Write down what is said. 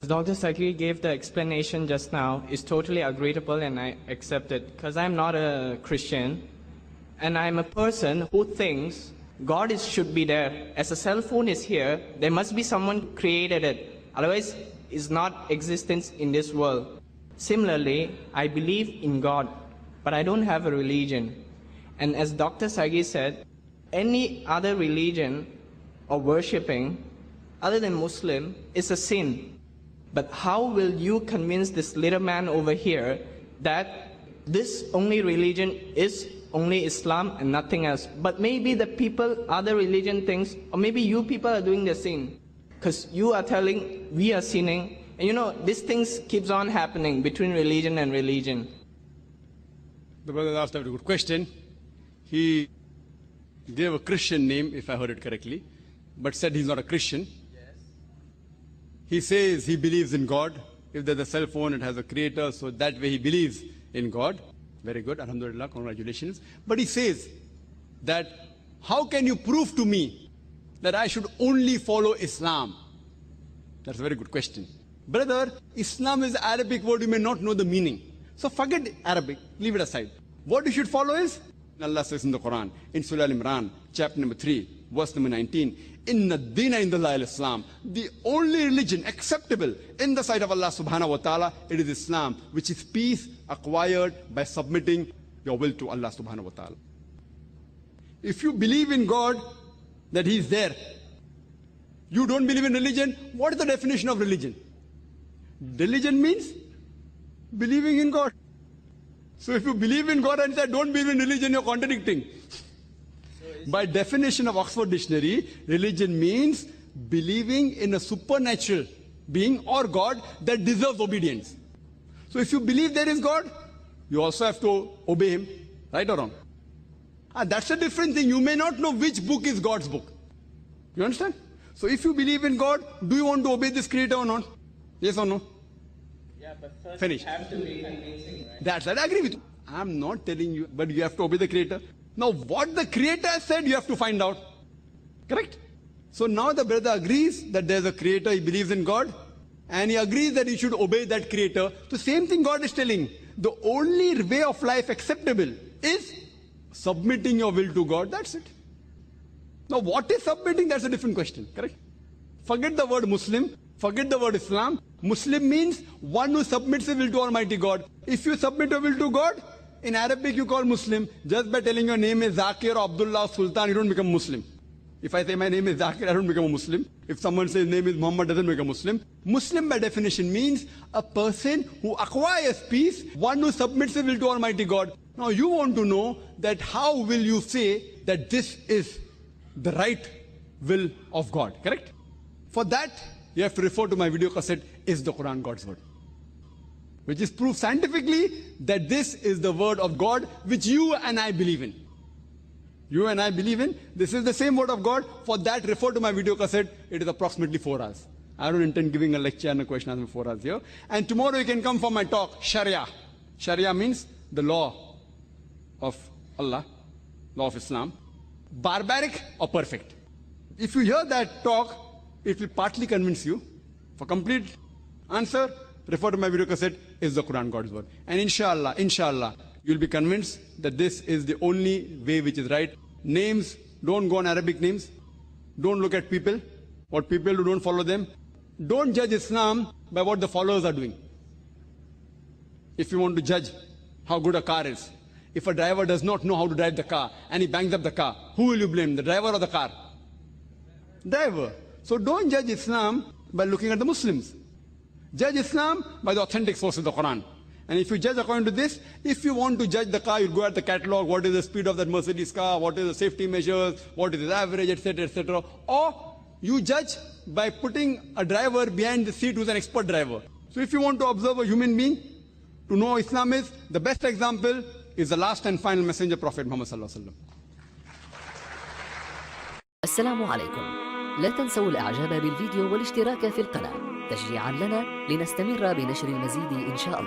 Dr. Sakri gave the explanation just now is totally agreeable and I accept it because I'm not a Christian and I'm a person who thinks God should be there. As a cell phone is here, there must be someone created it. Otherwise, it's not existence in this world. Similarly, I believe in God, but I don't have a religion. And as Dr. Sagi said, any other religion or worshipping other than Muslim is a sin. But how will you convince this little man over here that this only religion is only Islam and nothing else? But maybe the people, other religion things, or maybe you people are doing the sin. Because you are telling we are sinning. And you know, these things keeps on happening between religion and religion. The brother asked a very good question. He gave a Christian name, if I heard it correctly, but said he's not a Christian. He says he believes in God. If there's a cell phone, it has a creator, so that way he believes in God. Very good, alhamdulillah, congratulations. But he says that, how can you prove to me that I should only follow Islam? That's a very good question. Brother, Islam is an Arabic word, you may not know the meaning. So forget Arabic, leave it aside. What you should follow is, Allah says in the Quran, in Surah Al-Imran, chapter number 3, verse number 19, Inna Dina Indallahi al-Islam. The only religion acceptable in the sight of Allah subhanahu wa ta'ala, it is Islam, which is peace acquired by submitting your will to Allah subhanahu wa ta'ala. If you believe in God, that He is there, you don't believe in religion, what is the definition of religion? Religion means believing in God. So if you believe in God and say, don't believe in religion, you're contradicting. By definition of Oxford Dictionary, religion means believing in a supernatural being or God that deserves obedience. So if you believe there is God, you also have to obey Him, right or wrong? That's a different thing. You may not know which book is God's book. You understand? So if you believe in God, do you want to obey this creator or not? Yes or no? Yeah, but first finish. You have to be convincing, right? That's right, I agree with you. I'm not telling you, but you have to obey the creator. Now what the creator said, you have to find out. Correct? So now the brother agrees that there's a creator, he believes in God, and he agrees that he should obey that creator. The same thing God is telling. The only way of life acceptable is submitting your will to God. That's it. Now what is submitting? That's a different question. Correct? Forget the word Muslim. Forget the word Islam. Muslim means one who submits his will to Almighty God. If you submit your will to God, in Arabic you call Muslim. Just by telling your name is Zakir or Abdullah or Sultan, you don't become Muslim. If I say my name is Zakir, I don't become a Muslim. If someone says name is Muhammad, doesn't become a Muslim. Muslim by definition means a person who acquires peace, one who submits his will to Almighty God. Now you want to know that how will you say that this is the right will of God, correct? For that, you have to refer to my video cassette, Is the Quran God's Word? Which is proof scientifically that this is the word of God which you and I believe in. You and I believe in. This is the same word of God. For that, refer to my video cassette. It is approximately 4 hours. I don't intend giving a lecture and a question answer 4 hours here. And tomorrow you can come for my talk, Sharia. Sharia means the law of Allah, law of Islam. Barbaric or perfect. If you hear that talk, it will partly convince you. For complete answer, refer to my video cassette, Is the Quran God's Word? And inshallah, you'll be convinced that this is the only way which is right. Names, don't go on Arabic names. Don't look at people, what people do, don't follow them. Don't judge Islam by what the followers are doing. If you want to judge how good a car is, if a driver does not know how to drive the car and he bangs up the car, who will you blame, the driver or the car? Driver. So don't judge Islam by looking at the Muslims. Judge Islam by the authentic source of the Quran. And if you judge according to this, if you want to judge the car, you go at the catalog, what is the speed of that Mercedes car, what is the safety measures, what is the average, etc., etc. Or you judge by putting a driver behind the seat who's an expert driver. So if you want to observe a human being, to know how Islam is, the best example is the last and final messenger, Prophet Muhammad sallallahu alaihi wasallam. السلام عليكم. لا تنسوا الإعجاب بالفيديو والاشتراك في القناة تشجيعا لنا لنستمر بنشر المزيد إن شاء الله.